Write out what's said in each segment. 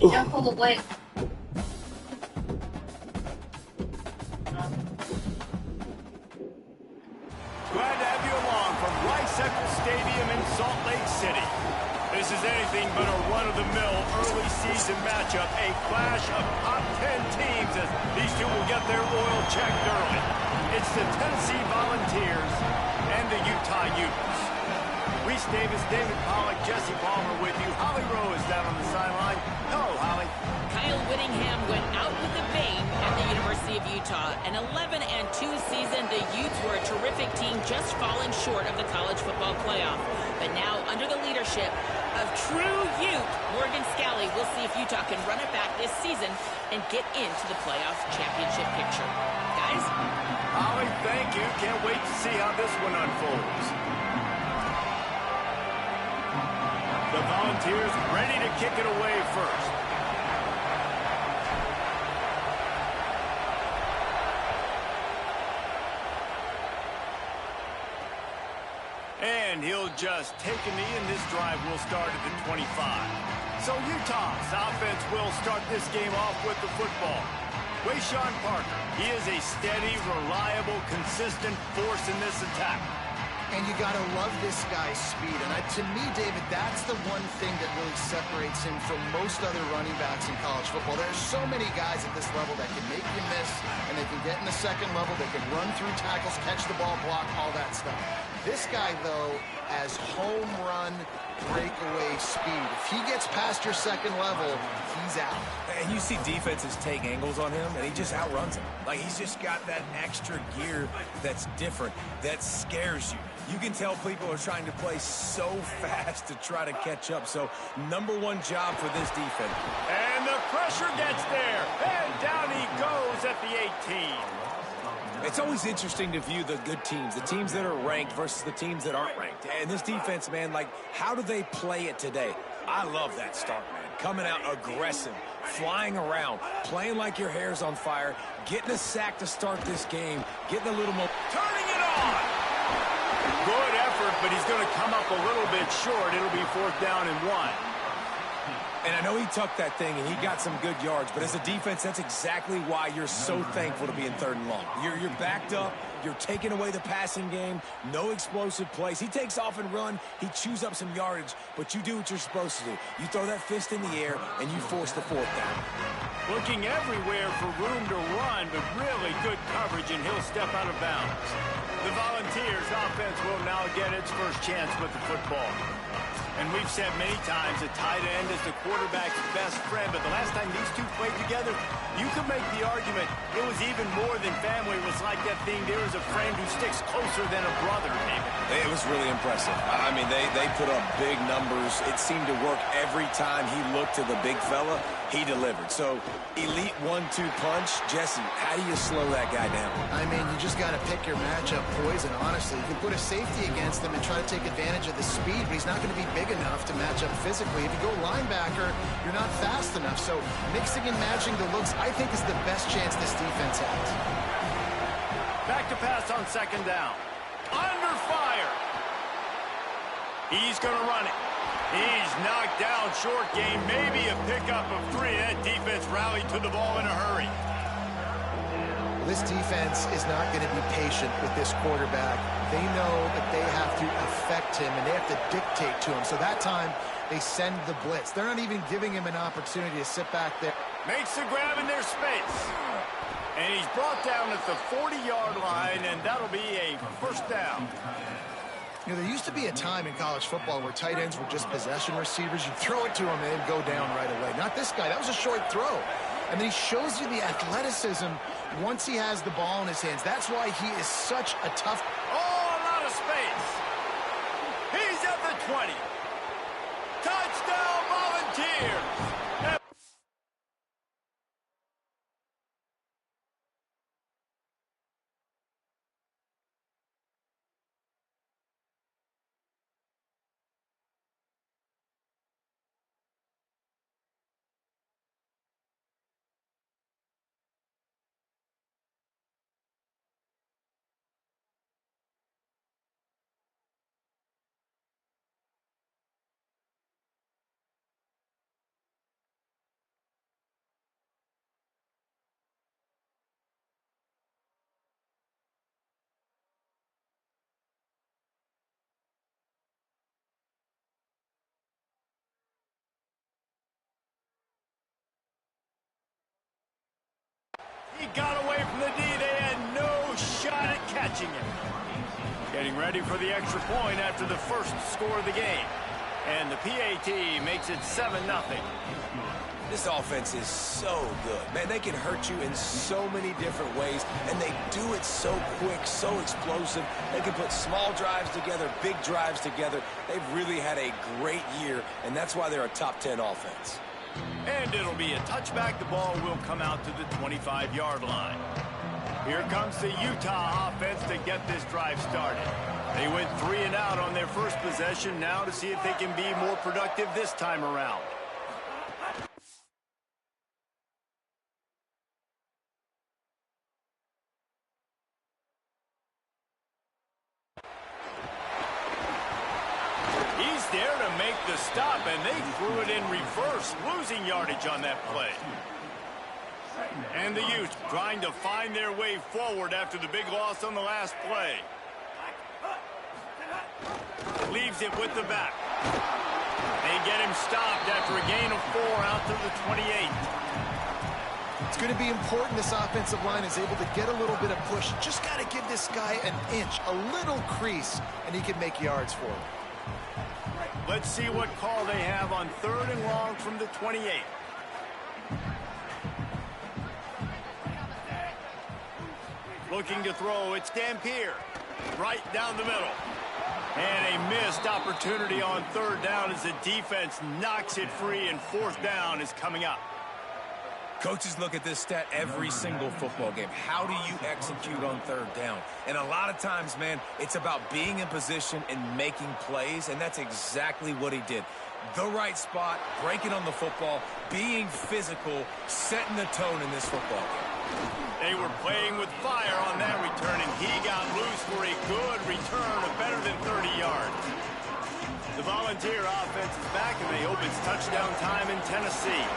想pull away. Glad to have you along from Rice Eccles Stadium in Salt Lake City. This is anything but a run-of-the-mill early season matchup, a clash of top 10 teams as these two will get their oil checked early. It's the Tennessee Volunteers and the Utah Utes. Reese Davis, David Pollack, Jesse Palmer with you. Holly Rowe is down on the sideline. Hello, Holly. Kyle Whittingham went out with a bang at the University of Utah. An 11-2 season, the Utes were a terrific team, just falling short of the college football playoff. But now, under the leadership of true Ute, Morgan Scalley, we'll see if Utah can run it back this season and get into the playoff championship picture. Guys? Holly, thank you. Can't wait to see how this one unfolds. The Volunteers ready to kick it away first. And he'll just take a knee, and this drive will start at the 25. So Utah's offense will start this game off with the football. Wayshawn Parker, he is a steady, reliable, consistent force in this attack. And you got to love this guy's speed. And to me, David, that's the one thing that really separates him from most other running backs in college football. There are so many guys at this level that can make you miss, and they can get in the second level. They can run through tackles, catch the ball, block, all that stuff. This guy, though, has home run breakaway speed. If he gets past your second level, he's out. And you see defenses take angles on him, and he just outruns them. Like, he's just got that extra gear that's different, that scares you. You can tell people are trying to play so fast to try to catch up. So, #1 job for this defense. And the pressure gets there. And down he goes at the 18. It's always interesting to view the good teams, the teams that are ranked versus the teams that aren't ranked. And this defense, man, like, how do they play it today? I love that start, man. Coming out aggressive, flying around, playing like your hair's on fire, getting a sack to start this game, getting a little more... Turning it on! Good effort, but he's going to come up a little bit short. It'll be 4th down and 1. And I know he tucked that thing, and he got some good yards, but as a defense, that's exactly why you're so thankful to be in 3rd and long. You're backed up. You're taking away the passing game. No explosive plays. He takes off and run. He chews up some yardage, but you do what you're supposed to do. You throw that fist in the air, and you force the 4th down. Looking everywhere for room to run, but really good coverage, and he'll step out of bounds. The Volunteers offense will now get its first chance with the football. And we've said many times a tight end is the quarterback's best friend, but the last time these two played together, you could make the argument it was even more than family. It was like that thing, there is a friend who sticks closer than a brother, David. It was really impressive. I mean, they put up big numbers. It seemed to work every time he looked to the big fella. He delivered. So, elite 1-2 punch. Jesse, how do you slow that guy down? I mean, you just got to pick your matchup poison, honestly. You can put a safety against him and try to take advantage of the speed, but he's not going to be big enough to match up physically. If you go linebacker, you're not fast enough. So, mixing and matching the looks, I think, is the best chance this defense has. Back to pass on 2nd down. Under fire. He's going to run it. He's knocked down short game, maybe a pickup of 3. That defense rallied to the ball in a hurry. This defense is not going to be patient with this quarterback. They know that they have to affect him, and they have to dictate to him. So that time, they send the blitz. They're not even giving him an opportunity to sit back there. Makes the grab in their space. And he's brought down at the 40-yard line, and that'll be a 1st down. You know, there used to be a time in college football where tight ends were just possession receivers. You throw it to him and they'd go down right away. Not this guy. That was a short throw. And then he shows you the athleticism once he has the ball in his hands. That's why he is such a tough... Oh, a lot of space. He's at the 20. Touchdown, Volunteers. got away from the D. They had no shot at catching it. Getting ready for the extra point after the first score of the game. And the PAT makes it 7-0. This offense is so good. Man, they can hurt you in so many different ways, and they do it so quick, so explosive. They can put small drives together, big drives together. They've really had a great year, and that's why they're a top 10 offense. And it'll be a touchback. The ball will come out to the 25-yard line. Here comes the Utah offense to get this drive started. They went 3 and out on their first possession. Now to see if they can be more productive this time around. He's there to make the stop, and they threw it in reverse, losing yardage on that play. And the Utes trying to find their way forward after the big loss on the last play. Leaves it with the back. They get him stopped after a gain of 4 out to the 28. It's going to be important this offensive line is able to get a little bit of push. Just got to give this guy an inch, a little crease, and he can make yards for him. Let's see what call they have on 3rd and long from the 28. Looking to throw, it's Dampier. Right down the middle. And a missed opportunity on 3rd down as the defense knocks it free, and 4th down is coming up. Coaches look at this stat every single football game. How do you execute on 3rd down? And a lot of times, man, it's about being in position and making plays, and that's exactly what he did. The right spot, breaking on the football, being physical, setting the tone in this football game. They were playing with fire on that return, and he got loose for a good return of better than 30 yards. The Volunteer offense is back, and they hope it's touchdown time in Tennessee.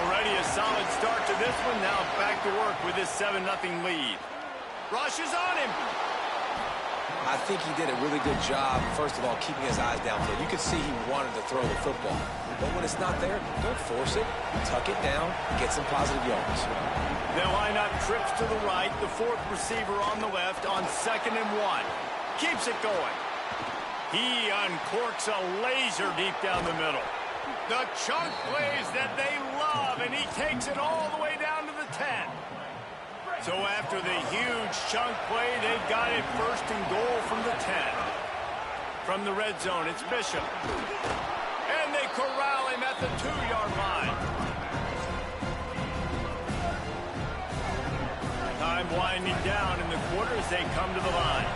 Already a solid start to this one. Now back to work with this 7-0 lead. Rush is on him. I think he did a really good job, first of all, keeping his eyes downfield. You could see he wanted to throw the football. But when it's not there, don't force it. Tuck it down, get some positive yards. They'll line up trips to the right. The 4th receiver on the left on 2nd and 1. Keeps it going. He uncorks a laser deep down the middle. The chunk plays that they love, and he takes it all the way down to the 10. So after the huge chunk play, they've got it 1st and goal from the 10. From the red zone, it's Bishop. And they corral him at the 2-yard line. Time winding down in the quarter as they come to the line.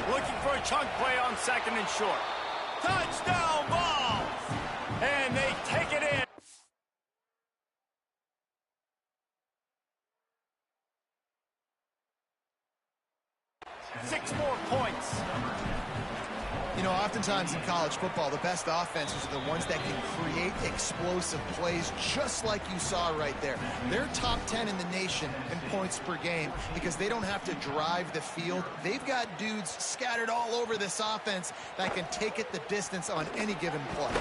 Looking for a chunk play on 2nd and short. Touchdown ball! And they take it in. 6 more points. You know, oftentimes in college football, the best offenses are the ones that can create explosive plays, just like you saw right there. They're top 10 in the nation in points per game because they don't have to drive the field. They've got dudes scattered all over this offense that can take it the distance on any given play.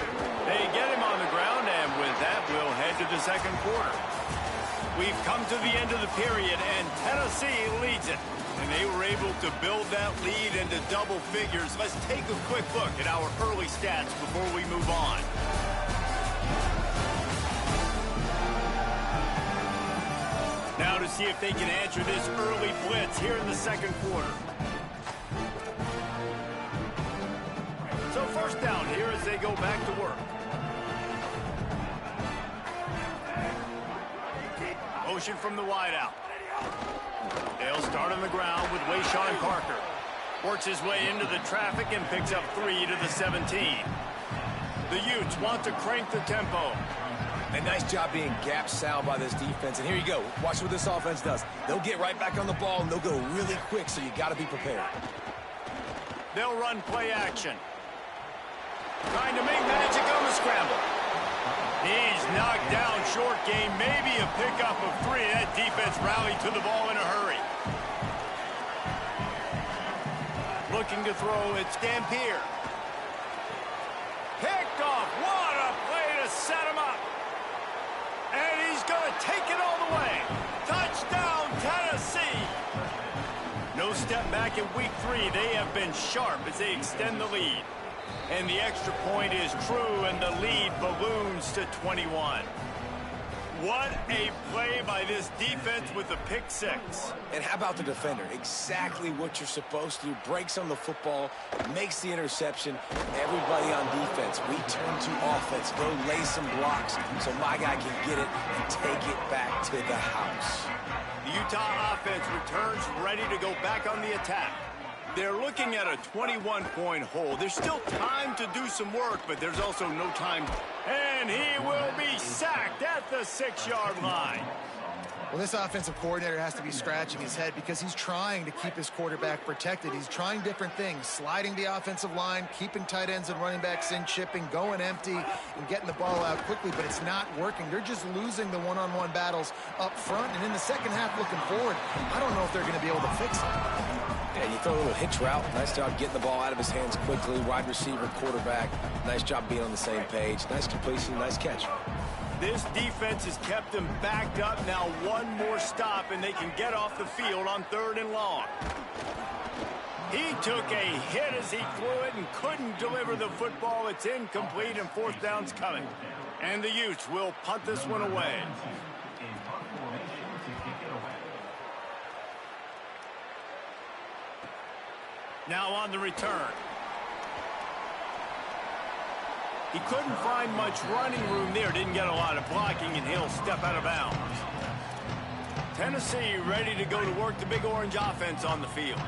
They get him on the ground, and with that, we'll head to the 2nd quarter. We've come to the end of the period, and Tennessee leads it. And they were able to build that lead into double figures. Let's take a quick look at our early stats before we move on. Now to see if they can answer this early blitz here in the 2nd quarter. So 1st down here as they go back to work. Motion from the wideout. They'll start on the ground with Wayshawn Parker. Works his way into the traffic and picks up 3 to the 17. The Utes want to crank the tempo. A nice job being gap sound by this defense. And here you go. Watch what this offense does. They'll get right back on the ball, and they'll go really quick, so you got to be prepared. They'll run play action. Trying to make magic on the scramble. He's knocked down short game, maybe a pickup of 3. That defense rallied to the ball in a hurry. Looking to throw, it's Dampier. Picked off. What a play to set him up. And he's going to take it step back in week 3, they have been sharp as they extend the lead. And the extra point is true, and the lead balloons to 21. What a play by this defense with the pick 6. And how about the defender? Exactly what you're supposed to do. Breaks on the football, makes the interception. Everybody on defense, we turn to offense. Go lay some blocks so my guy can get it and take it back to the house. The Utah offense returns ready to go back on the attack. They're looking at a 21-point hole. There's still time to do some work, but there's also no time. And he will be sacked at the 6-yard line. Well, this offensive coordinator has to be scratching his head because he's trying to keep his quarterback protected. He's trying different things, sliding the offensive line, keeping tight ends and running backs in, chipping, going empty, and getting the ball out quickly, but it's not working. They're just losing the one-on-one battles up front, and in the second half looking forward, I don't know if they're going to be able to fix it. Yeah, you throw a little hitch route. Nice job getting the ball out of his hands quickly. Wide receiver, quarterback. Nice job being on the same page. Nice completion, nice catch. This defense has kept them backed up. Now one more stop, and they can get off the field on 3rd and long. He took a hit as he threw it and couldn't deliver the football. It's incomplete, and 4th down's coming. And the Utes will punt this one away. Now on the return. He couldn't find much running room there. Didn't get a lot of blocking, and he'll step out of bounds. Tennessee ready to go to work the Big Orange offense on the field.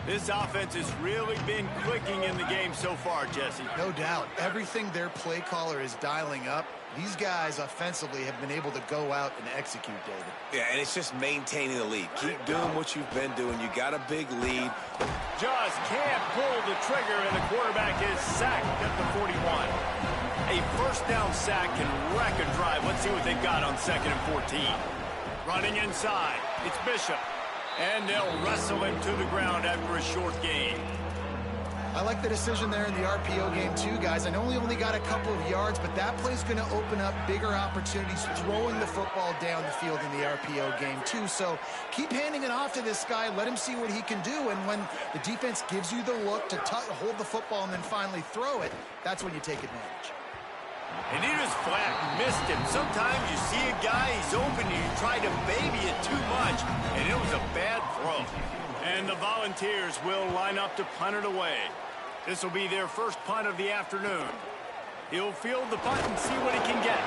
This offense has really been clicking in the game so far, Jesse. No doubt. Everything their play caller is dialing up, these guys offensively have been able to go out and execute, David. Yeah, and it's just maintaining the lead. Keep doing what you've been doing. You got a big lead. Just can't pull the trigger, and the quarterback is sacked at the 41. A 1st down sack can wreck a drive. Let's see what they've got on 2nd and 14. Running inside, it's Bishop. And they'll wrestle him to the ground after a short gain. I like the decision there in the RPO game too, guys. I know he only got a couple of yards, but that play's going to open up bigger opportunities throwing the football down the field in the RPO game too. So keep handing it off to this guy. Let him see what he can do. And when the defense gives you the look to hold the football and then finally throw it, that's when you take advantage. And he just flat missed him. Sometimes you see a guy, he's open, and you try to baby it too much, and it was a bad throw. And the Volunteers will line up to punt it away. This will be their first punt of the afternoon. He'll field the punt and see what he can get.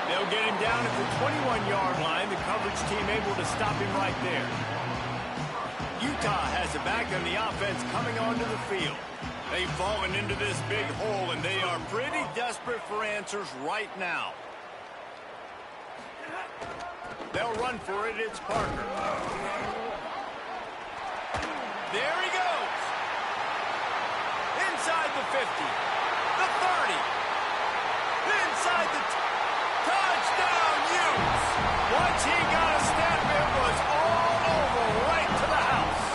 They'll get him down at the 21-yard line. The coverage team able to stop him right there. Utah has it back on the offense coming onto the field. They've fallen into this big hole, and they are pretty desperate for answers right now. They'll run for it. It's Parker. There he goes. Inside the 50. The 30. Inside the touchdown, Utes. Once he got a step, it was all over right to the house.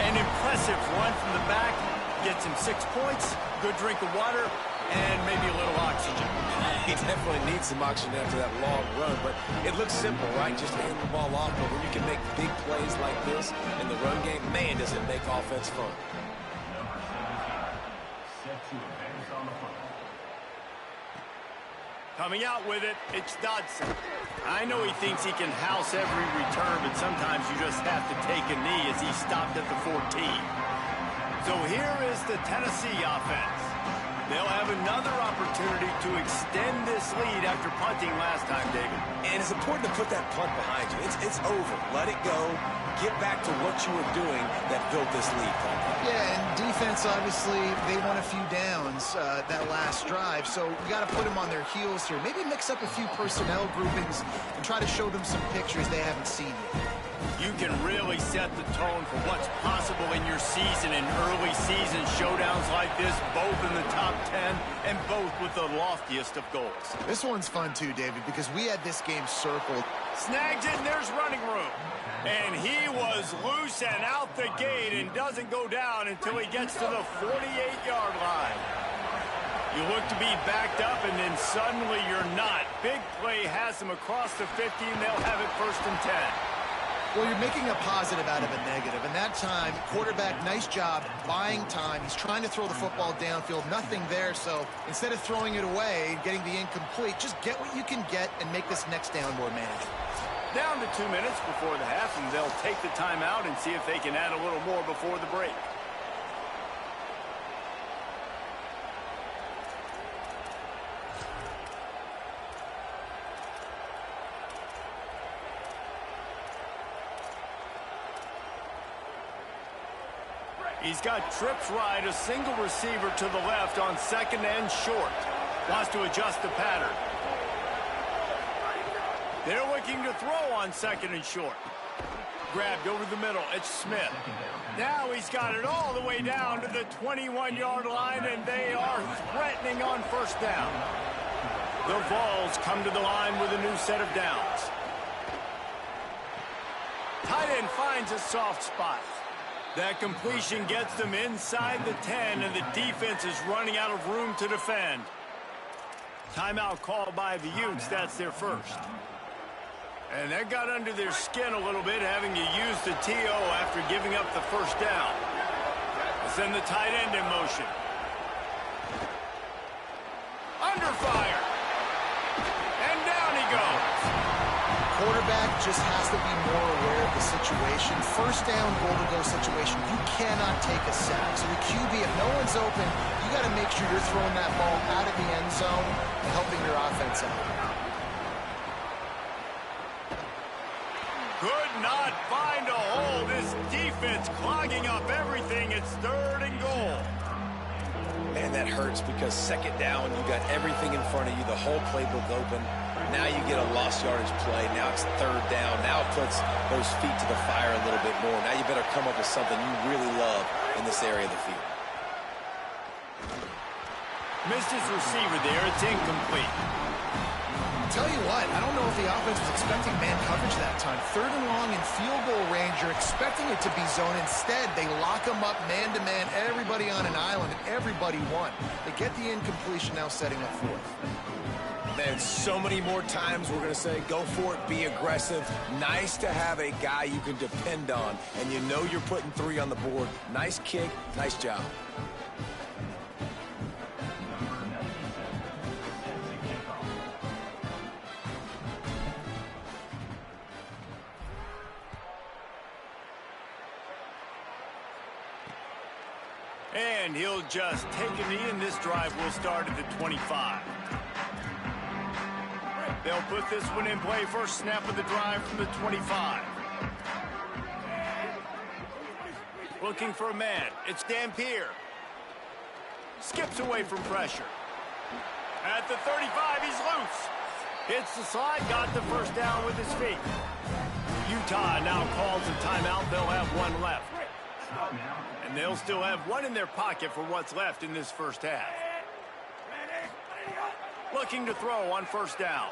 An impressive run from the back. Gets him 6 points, good drink of water, and maybe a little oxygen. He definitely needs some oxygen after that long run, but it looks simple, right? Just hand the ball off, but when you can make big plays like this in the run game, man, does it make offense fun. Coming out with it, it's Dodson. I know he thinks he can house every return, but sometimes you just have to take a knee as he stopped at the 14. So here is the Tennessee offense. They'll have another opportunity to extend this lead after punting last time, David. And it's important to put that punt behind you. It's over. Let it go. Get back to what you were doing that built this lead, Paul. Yeah, and defense, obviously, they won a few downs that last drive, so we got to put them on their heels here. Maybe mix up a few personnel groupings and try to show them some pictures they haven't seen yet. You can really set the tone for what's possible in your season in early season showdowns like this, both in the top 10 and both with the loftiest of goals. This one's fun too, David, because we had this game circled. Snags it, and there's running room. And he was loose and out the gate and doesn't go down until he gets to the 48-yard line. You look to be backed up, and then suddenly you're not. Big play has him across the 50, and they'll have it 1st and 10. Well, you're making a positive out of a negative. And that time, quarterback, nice job buying time. He's trying to throw the football downfield. Nothing there. So instead of throwing it away and getting the incomplete, just get what you can get and make this next down more manageable. Down to 2 minutes before the half, and they'll take the timeout and see if they can add a little more before the break. He's got trips right, a single receiver to the left on second and short. Wants to adjust the pattern. They're looking to throw on second and short. Grabbed over the middle. It's Smith. Now he's got it all the way down to the 21-yard line, and they are threatening on first down. The Vols come to the line with a new set of downs. Tight end finds a soft spot. That completion gets them inside the 10, and the defense is running out of room to defend. Timeout called by the Utes. That's their first. And that got under their skin a little bit, having to use the TO after giving up the first down. Send the tight end in motion. Under fire. And down he goes. Quarterback just has to be more aware of the situation. First down, goal-to-go situation, you cannot take a sack. So the QB, if no one's open, you got to make sure you're throwing that ball out of the end zone and helping your offense out. Could not find a hole. This defense clogging up everything. It's third and goal. Man, that hurts because second down, you got everything in front of you, the whole playbook open. Now you get a lost yardage play. Now it's third down. Now it puts those feet to the fire a little bit more. Now you better come up with something you really love in this area of the field. Missed his receiver there. It's incomplete. Tell you what, I don't know if the offense was expecting man coverage that time. Third and long in field goal range, you're expecting it to be zone. Instead, they lock them up man-to-man, everybody on an island, and everybody won. They get the incompletion, now setting up fourth. Man, so many more times we're going to say, go for it, be aggressive. Nice to have a guy you can depend on, and you know you're putting 3 on the board. Nice kick, nice job. And he'll just take a knee, and this drive will start at the 25. They'll put this one in play. First snap of the drive from the 25. Looking for a man. It's Dampier. Skips away from pressure. At the 35, he's loose. Hits the slide, got the first down with his feet. Utah now calls a timeout. They'll have one left. And they'll still have one in their pocket for what's left in this first half. Looking to throw on first down.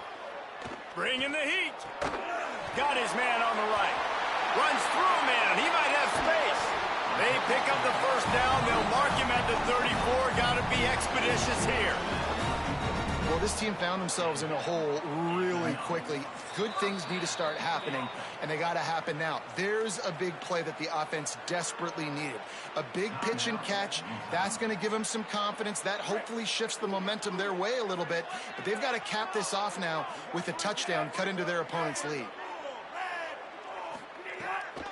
Bringing the heat. Got his man on the right. Runs through a man. He might have space. They pick up the first down. They'll mark him at the 34. Got to be expeditious here. Well, this team found themselves in a hole really quickly. Good things need to start happening, and they got to happen now. There's a big play that the offense desperately needed. A big pitch and catch. That's going to give them some confidence. That hopefully shifts the momentum their way a little bit. But they've got to cap this off now with a touchdown cut into their opponent's lead.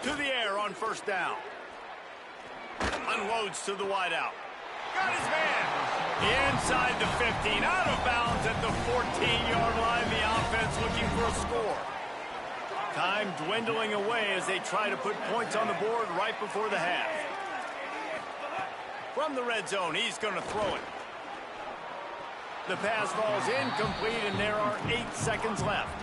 To the air on first down. Unloads to the wideout. Got his man. Inside the 15, out of bounds at the 14-yard line. The offense looking for a score. Time dwindling away as they try to put points on the board right before the half. From the red zone, he's going to throw it. The pass falls incomplete, and there are 8 seconds left.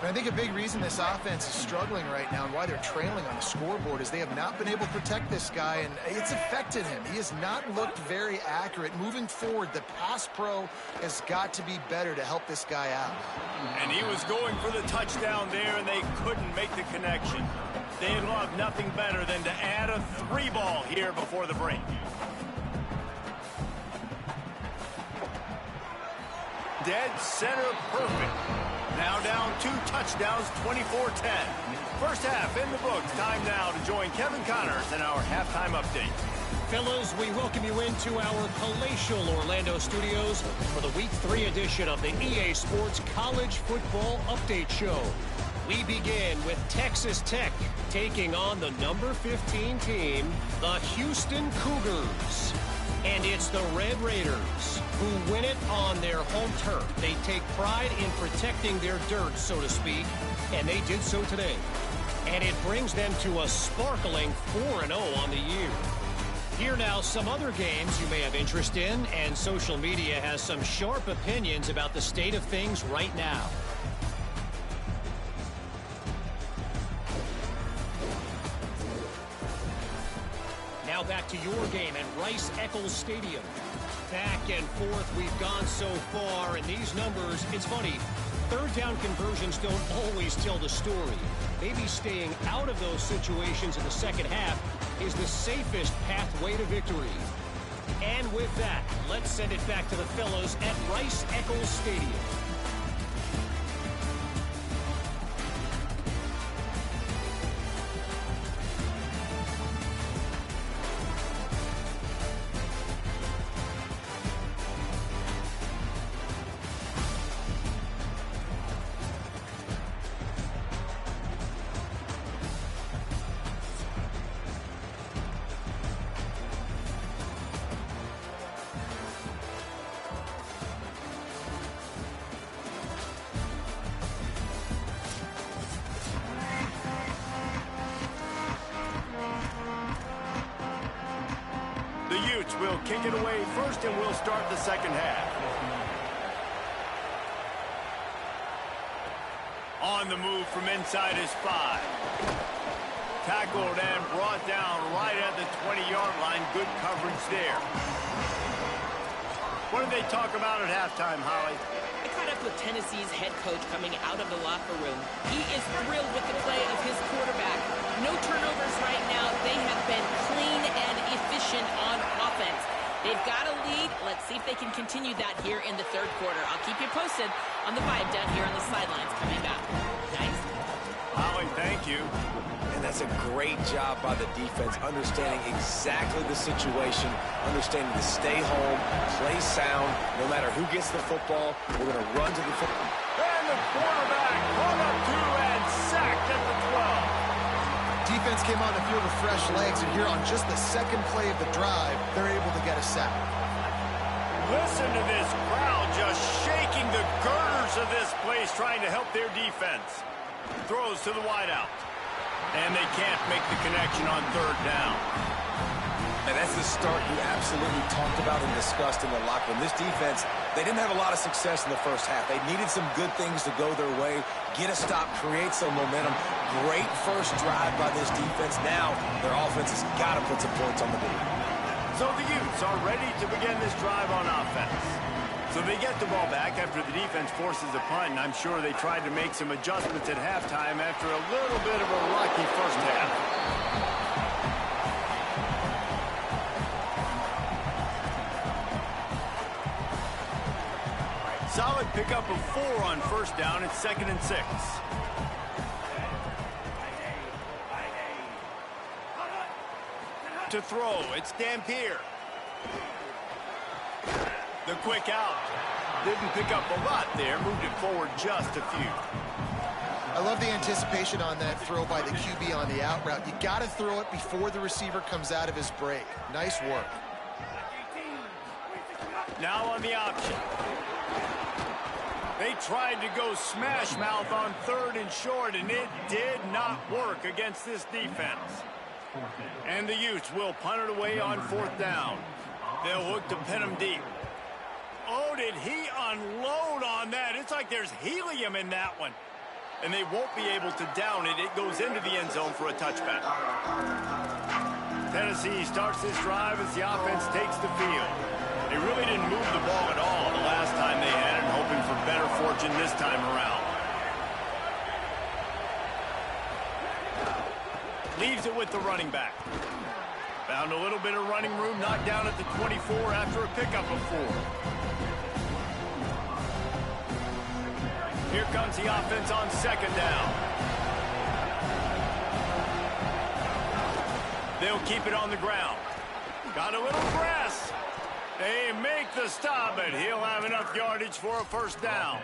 And I think a big reason this offense is struggling right now and why they're trailing on the scoreboard is they have not been able to protect this guy, and it's affected him. He has not looked very accurate. Moving forward, the pass pro has got to be better to help this guy out. And he was going for the touchdown there, and they couldn't make the connection. They'd love nothing better than to add a 3-ball here before the break. Dead center perfect. Now down 2 touchdowns, 24-10. First half in the books. Time now to join Kevin Connors in our halftime update. Fellas, we welcome you into our palatial Orlando studios for the Week 3 edition of the EA Sports College Football Update Show. We begin with Texas Tech taking on the number 15 team, the Houston Cougars. And it's the Red Raiders who win it on their home turf. They take pride in protecting their dirt, so to speak, and they did so today. And it brings them to a sparkling 4-0 on the year. Here now, some other games you may have interest in, and social media has some sharp opinions about the state of things right now. Now back to your game at Rice-Eccles Stadium. Back and forth we've gone so far, and these numbers, it's funny, third down conversions don't always tell the story. Maybe staying out of those situations in the second half is the safest pathway to victory. And with that, let's send it back to the fellows at Rice-Eccles Stadium. The Utes will kick it away first, and we'll start the second half. On the move from inside is 5. Tackled and brought down right at the 20-yard line. Good coverage there. What did they talk about at halftime, Holly? I caught up with Tennessee's head coach coming out of the locker room. He is thrilled with the play of his quarterback. No turnovers right now. They have been clean and efficient on offense. They've got a lead. Let's see if they can continue that here in the third quarter. I'll keep you posted on the vibe down here on the sidelines coming back. Nice. Holly, thank you. And that's a great job by the defense, understanding exactly the situation, understanding to stay home, play sound. No matter who gets the football, we're going to run to the football. And the quarterback caught up to and sacked at the 12. Defense came on the field with fresh legs, and here on just the second play of the drive, they're able to get a sack. Listen to this crowd just shaking the girders of this place, trying to help their defense. Throws to the wideout. And they can't make the connection on third down. And that's the start you absolutely talked about and discussed in the locker room. This defense, they didn't have a lot of success in the first half. They needed some good things to go their way, get a stop, create some momentum. Great first drive by this defense. Now their offense has got to put some points on the board. So the Utes are ready to begin this drive on offense. So they get the ball back after the defense forces a punt, and I'm sure they tried to make some adjustments at halftime after a little bit of a rocky first half. Solid pickup of 4 on first down. It's 2nd and 6. To throw, it's Dampier. The quick out. Didn't pick up a lot there. Moved it forward just a few. I love the anticipation on that throw by the QB on the out route. You got to throw it before the receiver comes out of his break. Nice work. Now on the option. They tried to go smash mouth on 3rd and short, and it did not work against this defense. And the Utes will punt it away on 4th down. They'll look to pin him deep. Oh, did he unload on that? It's like there's helium in that one. And they won't be able to down it. It goes into the end zone for a touchback. Tennessee starts this drive as the offense takes the field. They really didn't move the ball at all the last time they had it, hoping for better fortune this time around. Leaves it with the running back. Found a little bit of running room, knocked down at the 24 after a pickup of 4. Here comes the offense on 2nd down. They'll keep it on the ground. Got a little press. They make the stop, and he'll have enough yardage for a first down.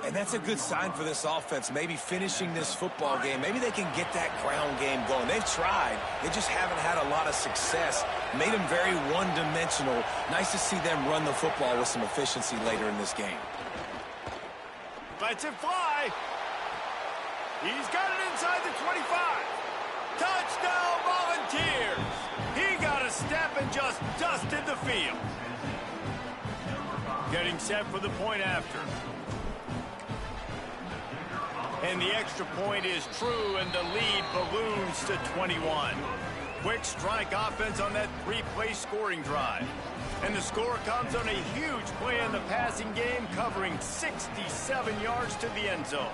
And that's a good sign for this offense, maybe finishing this football game. Maybe they can get that ground game going. They've tried. They just haven't had a lot of success. Made them very one-dimensional. Nice to see them run the football with some efficiency later in this game. Lets it fly. He's got it inside the 25. Touchdown Volunteers. He got a step and just dusted the field. Getting set for the point after. And the extra point is true, and the lead balloons to 21. Quick strike offense on that three-play scoring drive. And the score comes on a huge play in the passing game, covering 67 yards to the end zone.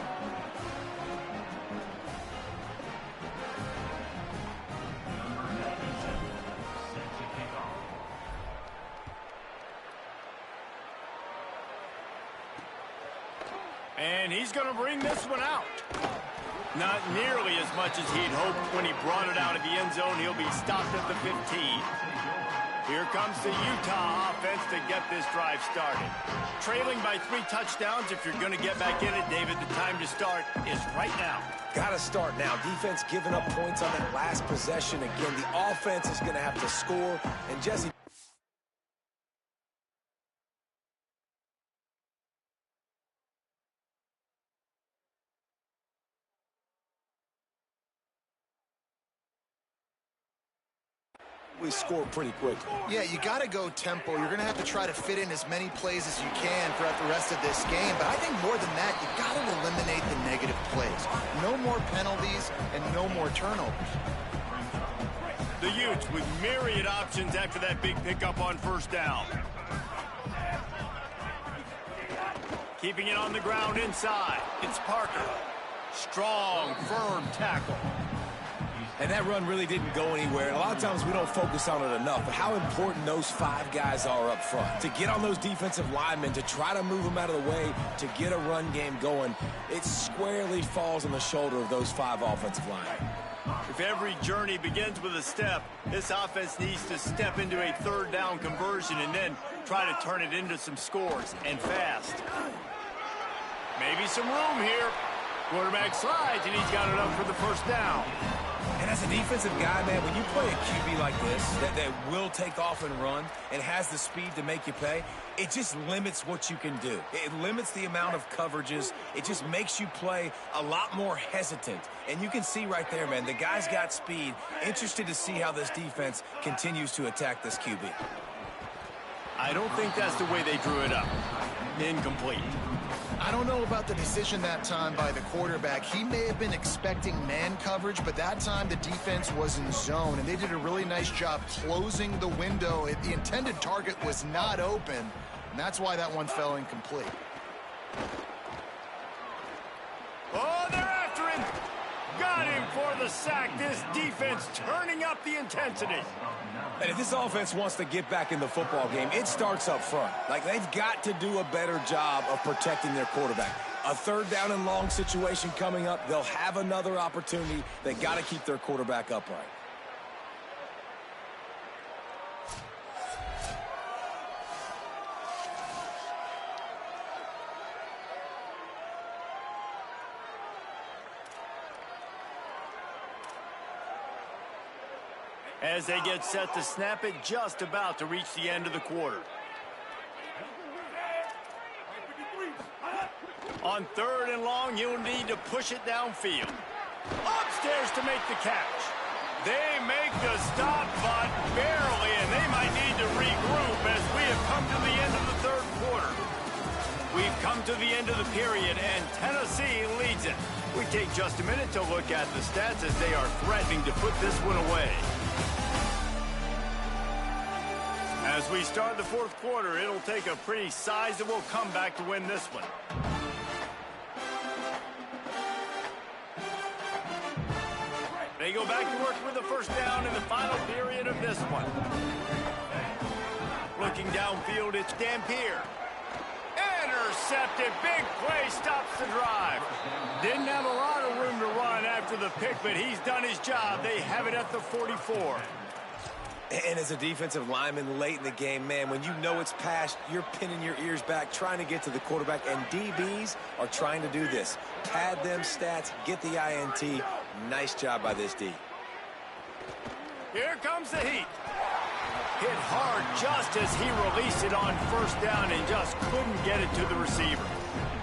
And he's going to bring this one out. Not nearly as much as he'd hoped when he brought it out of the end zone. He'll be stopped at the 15. Here comes the Utah offense to get this drive started. Trailing by 3 touchdowns. If you're going to get back in it, David, the time to start is right now. Got to start now. Defense giving up points on that last possession. Again, the offense is going to have to score. And Jesse... we score pretty quickly. Yeah, you got to go tempo. You're going to have to try to fit in as many plays as you can throughout the rest of this game. But I think more than that, you got to eliminate the negative plays. No more penalties and no more turnovers. The Utes with myriad options after that big pickup on first down. Keeping it on the ground inside. It's Parker. Strong, firm tackle. And that run really didn't go anywhere. And a lot of times we don't focus on it enough. But how important those 5 guys are up front. To get on those defensive linemen, to try to move them out of the way, to get a run game going, it squarely falls on the shoulder of those 5 offensive linemen. If every journey begins with a step, this offense needs to step into a third down conversion and then try to turn it into some scores, and fast. Maybe some room here. Quarterback slides, and he's got enough for the first down. And as a defensive guy, man, when you play a QB like this, that will take off and run and has the speed to make you pay, it just limits what you can do. It limits the amount of coverages. It just makes you play a lot more hesitant. And you can see right there, man, the guy's got speed. Interested to see how this defense continues to attack this QB. I don't think that's the way they drew it up. Incomplete. I don't know about the decision that time by the quarterback. He may have been expecting man coverage, but that time the defense was in zone, and they did a really nice job closing the window. The intended target was not open, and that's why that one fell incomplete. Oh, they're after him. Got him for the sack. This defense turning up the intensity. And if this offense wants to get back in the football game, it starts up front. Like, they've got to do a better job of protecting their quarterback. A third down and long situation coming up. They'll have another opportunity. They got to keep their quarterback upright. As they get set to snap it, just about to reach the end of the quarter. On third and long, you'll need to push it downfield. Upstairs to make the catch. They make the stop, but barely, and they might need to regroup as we have come to the end of the third quarter. We've come to the end of the period, and Tennessee leads it. We take just a minute to look at the stats as they are threatening to put this one away. As we start the fourth quarter, it'll take a pretty sizable comeback to win this one. They go back to work with the first down in the final period of this one. Looking downfield, it's Dampier. intercepted. Big play stops the drive. Didn't have a lot of room to run after the pick, but he's done his job. They have it at the 44. And as a defensive lineman late in the game, man, when you know it's past, you're pinning your ears back, trying to get to the quarterback, and DBs are trying to do this. Pad them stats, get the INT. Nice job by this D. Here comes the heat. Hit hard just as he released it on first down and just couldn't get it to the receiver.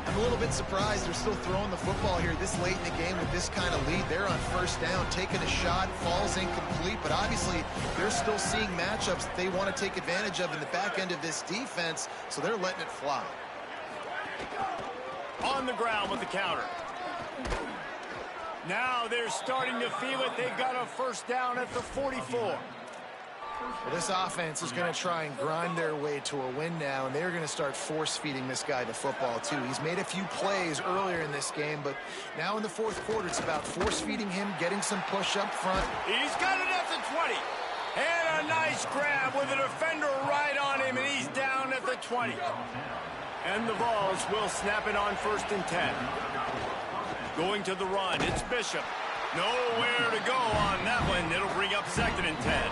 I'm a little bit surprised they're still throwing the football here this late in the game with this kind of lead. They're on first down, taking a shot, falls incomplete, but obviously they're still seeing matchups that they want to take advantage of in the back end of this defense, so they're letting it fly. On the ground with the counter. Now they're starting to feel it. They've got a first down at the 44. Well, this offense is going to try and grind their way to a win now, and they're going to start force-feeding this guy the football, too. He's made a few plays earlier in this game, but now in the fourth quarter, it's about force-feeding him, getting some push up front. He's got it at the 20. And a nice grab with a defender right on him, and he's down at the 20. And the Vols will snap it on 1st and 10. Going to the run, it's Bishop. Nowhere to go on that one. It'll bring up 2nd and 10.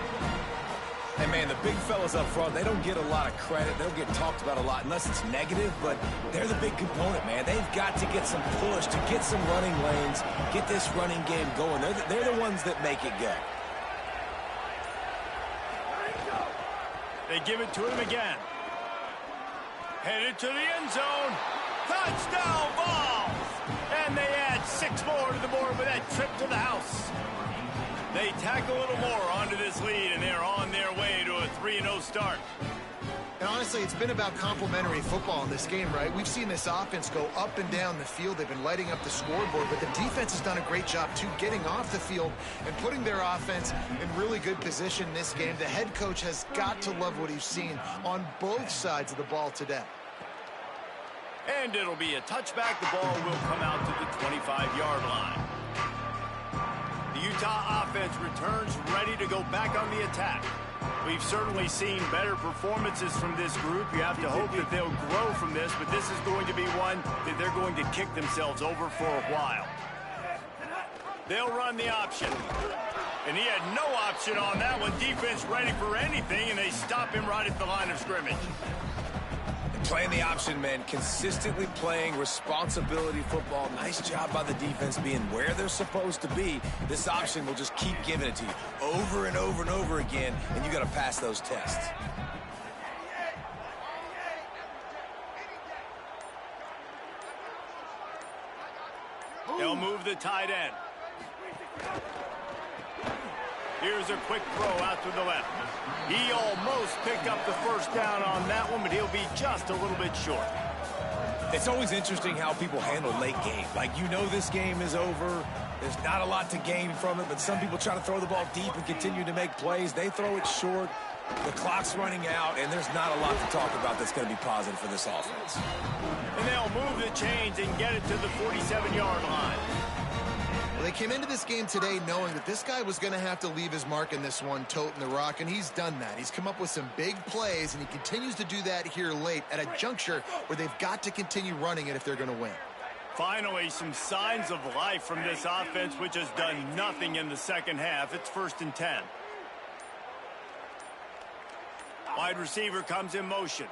Hey, man, the big fellas up front, they don't get a lot of credit. They don't get talked about a lot unless it's negative, but they're the big component, man. They've got to get some push, to get some running lanes, get this running game going. They're the ones that make it go. They give it to him again. Headed to the end zone. Touchdown, Vols! And they add 6 more to the board with that trip to the house. They tack a little more onto this lead, and they're on their way to a 3-0 start. And honestly, it's been about complementary football in this game, right? We've seen this offense go up and down the field. They've been lighting up the scoreboard, but the defense has done a great job, too, getting off the field and putting their offense in really good position in this game. The head coach has got to love what he's seen on both sides of the ball today. And it'll be a touchback. The ball will come out to the 25-yard line. The Utah offense returns ready to go back on the attack. We've certainly seen better performances from this group. You have to hope that they'll grow from this, but this is going to be one that they're going to kick themselves over for a while. They'll run the option. And he had no option on that one. Defense ready for anything, and they stop him right at the line of scrimmage. Playing the option, man, consistently playing responsibility football. Nice job by the defense being where they're supposed to be. This option will just keep giving it to you over and over and over again, and you got to pass those tests. They'll move the tight end. Here's a quick throw out to the left. He almost picked up the first down on that one, but he'll be just a little bit short. It's always interesting how people handle late game. Like, you know this game is over. There's not a lot to gain from it, but some people try to throw the ball deep and continue to make plays. They throw it short. The clock's running out, and there's not a lot to talk about that's going to be positive for this offense. And they'll move the chains and get it to the 47-yard line. Well, they came into this game today knowing that this guy was going to have to leave his mark in this one, toting the rock, and he's done that. He's come up with some big plays, and he continues to do that here late at a juncture where they've got to continue running it if they're going to win. Finally, some signs of life from this offense, which has done nothing in the second half. It's 1st and 10. Wide receiver comes in motion.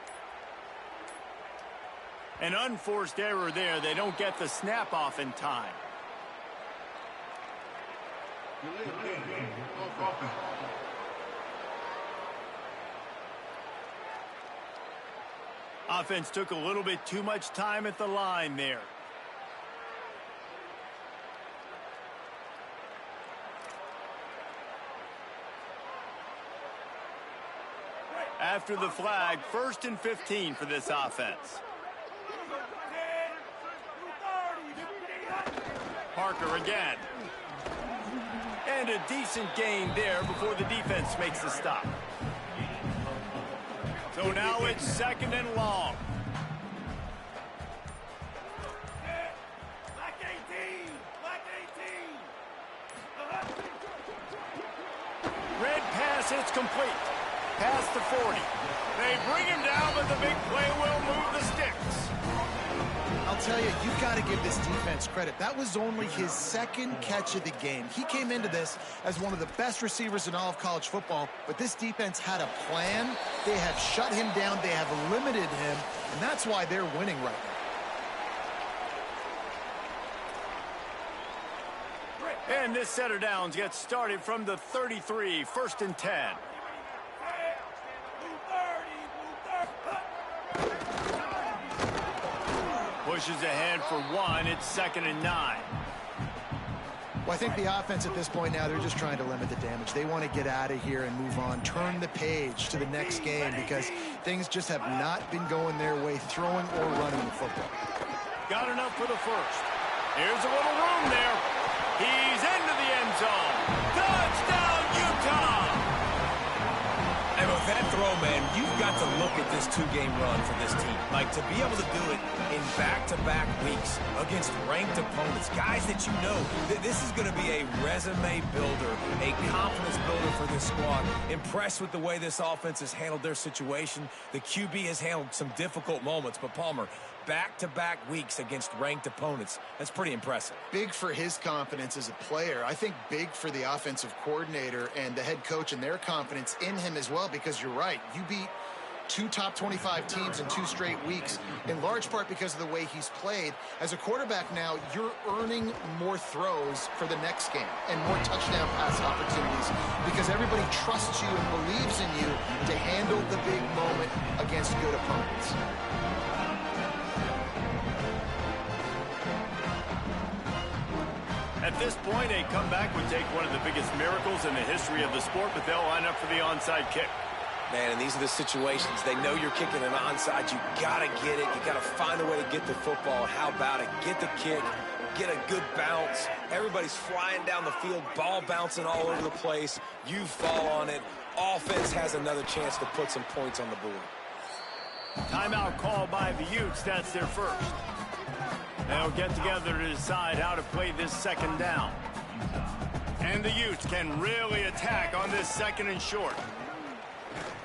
An unforced error there. They don't get the snap off in time. Offense took a little bit too much time at the line there. After the flag, 1st and 15 for this offense. Parker again. And a decent gain there before the defense makes the stop. So now it's 2nd and long. Red pass, it's complete. Past the 40. They bring him down, but the big play will move the sticks. I'll tell you, you've got to give this defense credit. That was only his second catch of the game. He came into this as one of the best receivers in all of college football, but this defense had a plan. They have shut him down. They have limited him, and that's why they're winning right now. And this set of downs gets started from the 33, 1st and 10. Pushes ahead for 1. It's 2nd and 9. Well, I think the offense at this point now, they're just trying to limit the damage. They want to get out of here and move on, turn the page to the next game because things just have not been going their way, throwing or running the football. Got enough for the first. Here's a little room there. He's into the end zone. Touchdown, Utah! And with that throw, man, you've got to look at this two-game run for this team. Like, to be able to do it in back-to-back weeks against ranked opponents, guys that you know, this is going to be a resume builder, a confidence builder for this squad. Impressed with the way this offense has handled their situation. The QB has handled some difficult moments, but Palmer, back-to-back weeks against ranked opponents. That's pretty impressive. Big for his confidence as a player. I think big for the offensive coordinator and the head coach and their confidence in him as well, because you're right. You beat 2 top 25 teams in 2 straight weeks, in large part because of the way he's played. As a quarterback now, you're earning more throws for the next game and more touchdown pass opportunities because everybody trusts you and believes in you to handle the big moment against good opponents. At this point, a comeback would take one of the biggest miracles in the history of the sport, but they'll line up for the onside kick. Man, and these are the situations. They know you're kicking an onside. You got to get it. You got to find a way to get the football. How about it? Get the kick. Get a good bounce. Everybody's flying down the field. Ball bouncing all over the place. You fall on it. Offense has another chance to put some points on the board. Timeout called by the Utes. That's their first. They'll get together to decide how to play this second down. And the Utes can really attack on this 2nd and short.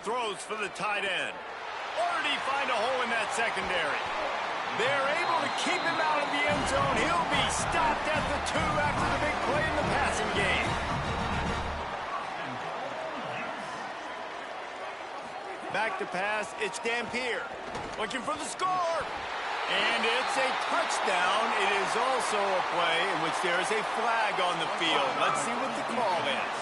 Throws for the tight end. Or did he find a hole in that secondary? They're able to keep him out of the end zone. He'll be stopped at the 2 after the big play in the passing game. Back to pass, it's Dampier. Looking for the score. And it's a touchdown. It is also a play in which there is a flag on the field. Let's see what the call is.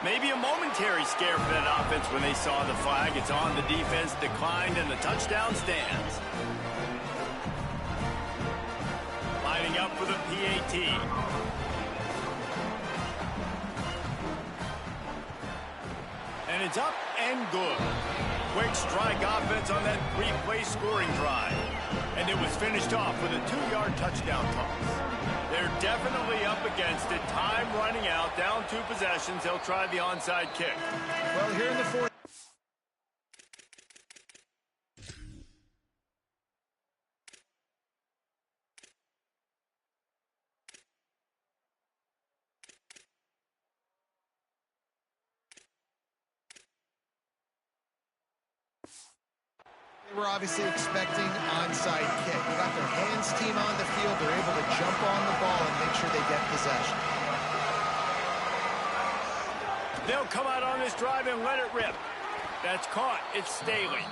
Maybe a momentary scare for that offense when they saw the flag. It's on, the defense declined, and the touchdown stands. Lining up for the PAT. And it's up and good. Quick strike offense on that 3-play scoring drive. And it was finished off with a 2-yard touchdown toss. They're definitely up against it. Time running out, down 2 possessions. They'll try the onside kick. Well, here in the 4th. They were obviously expecting onside kick. They got their hands team on the field. They're able to jump on the ball and make sure they get possession. They'll come out on this drive and let it rip. That's caught. It's Staley.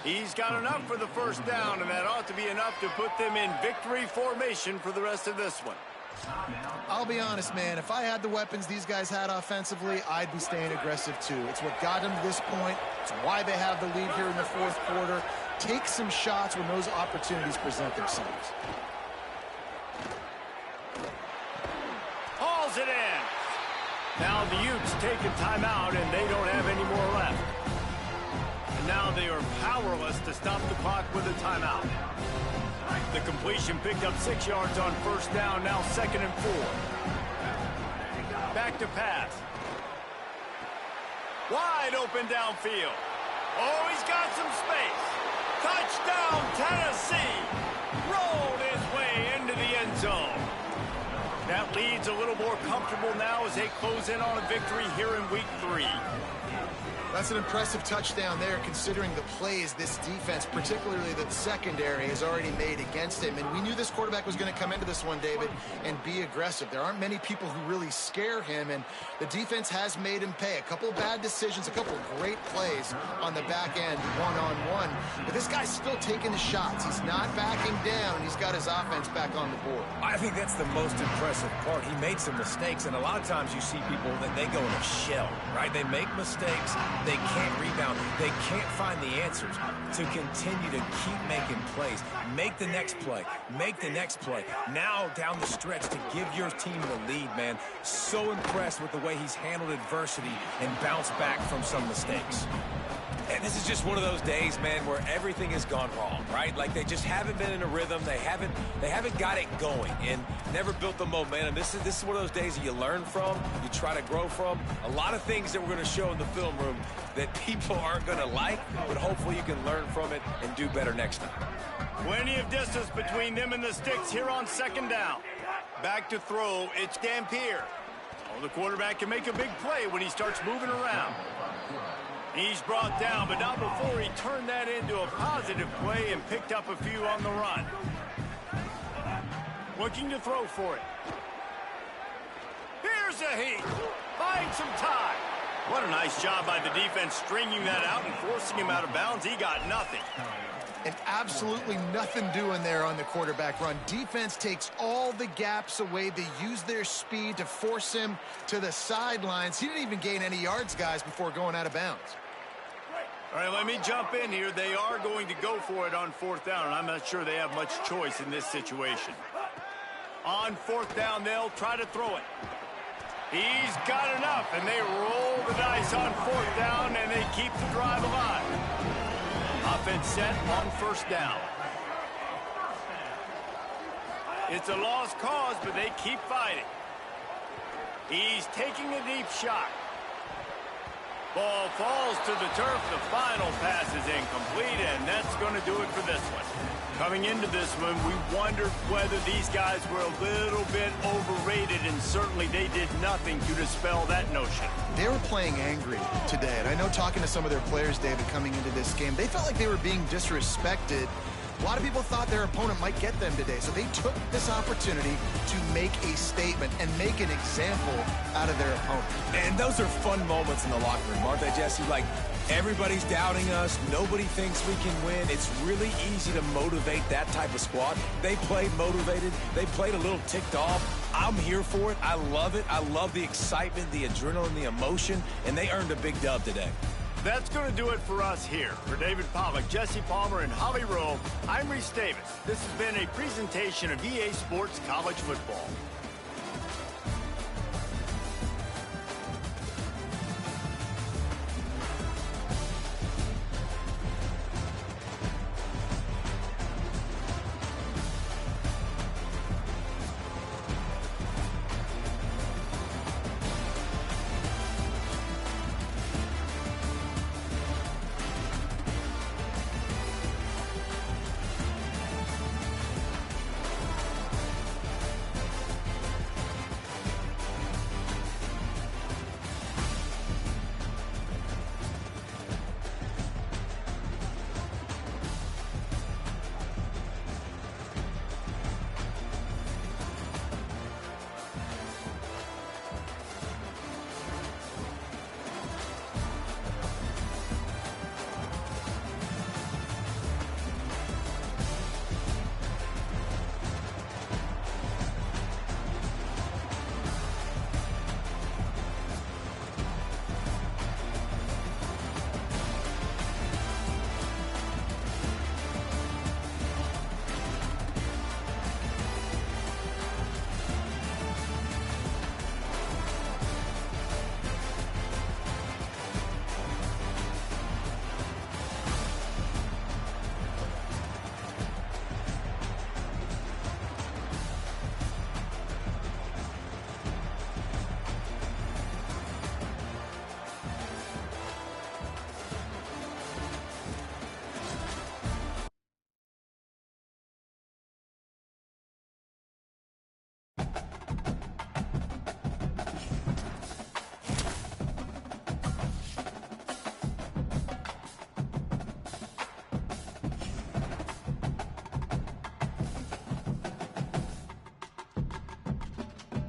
He's got enough for the first down, and that ought to be enough to put them in victory formation for the rest of this one. I'll be honest, man. If I had the weapons these guys had offensively, I'd be staying aggressive too. It's what got them to this point. It's why they have the lead here in the 4th quarter. Take some shots when those opportunities present themselves. Hauls it in. Now the Utes take a timeout, and they don't have any more left. And now they are powerless to stop the clock with a timeout. The completion picked up 6 yards on first down, now 2nd and 4. Back to pass. Wide open downfield. Oh, he's got some space. Touchdown, Tennessee. Rolled his way into the end zone. That lead's a little more comfortable now as they close in on a victory here in week 3. That's an impressive touchdown there, considering the plays this defense, particularly the secondary, has already made against him. And we knew this quarterback was going to come into this one, David, and be aggressive. There aren't many people who really scare him, and the defense has made him pay. A couple of bad decisions, a couple of great plays on the back end, one-on-one. But this guy's still taking the shots. He's not backing down, and he's got his offense back on the board. I think that's the most impressive part. He made some mistakes, and a lot of times you see people that they go in a shell, right? They make mistakes. They can't rebound. They can't find the answers to continue to keep making plays. Make the next play. Make the next play. Now down the stretch to give your team the lead, man. So impressed with the way he's handled adversity and bounced back from some mistakes. And this is just one of those days, man, where everything has gone wrong, right? Like they just haven't been in a rhythm. They haven't got it going and never built the momentum. This is one of those days that you learn from, you try to grow from. A lot of things that we're going to show in the film room that people aren't going to like, but hopefully you can learn from it and do better next time. Plenty of distance between them and the sticks here on second down. Back to throw, it's Dampier. Oh, the quarterback can make a big play when he starts moving around. He's brought down, but not before he turned that into a positive play and picked up a few on the run. Looking to throw for it. Here's a heat. Finds some time. What a nice job by the defense stringing that out and forcing him out of bounds. He got nothing. And absolutely nothing doing there on the quarterback run. Defense takes all the gaps away. They use their speed to force him to the sidelines. He didn't even gain any yards, guys, before going out of bounds. All right, let me jump in here. They are going to go for it on fourth down, and I'm not sure they have much choice in this situation. On fourth down, they'll try to throw it. He's got enough, and they roll the dice on fourth down, and they keep the drive alive. Offense set on first down. It's a lost cause, but they keep fighting. He's taking a deep shot. Ball falls to the turf. The final pass is incomplete, and that's going to do it for this one. Coming into this one, we wondered whether these guys were a little bit overrated, and certainly they did nothing to dispel that notion. They were playing angry today, and I know talking to some of their players, David, coming into this game, they felt like they were being disrespected. A lot of people thought their opponent might get them today, so they took this opportunity to make a statement and make an example out of their opponent. And those are fun moments in the locker room, aren't they, Jesse? Like, everybody's doubting us. Nobody thinks we can win. It's really easy to motivate that type of squad. They played motivated. They played a little ticked off. I'm here for it. I love it. I love the excitement, the adrenaline, the emotion, and they earned a big dub today. That's going to do it for us here. For David Pollack, Jesse Palmer, and Holly Rowe, I'm Reese Davis. This has been a presentation of EA Sports College Football.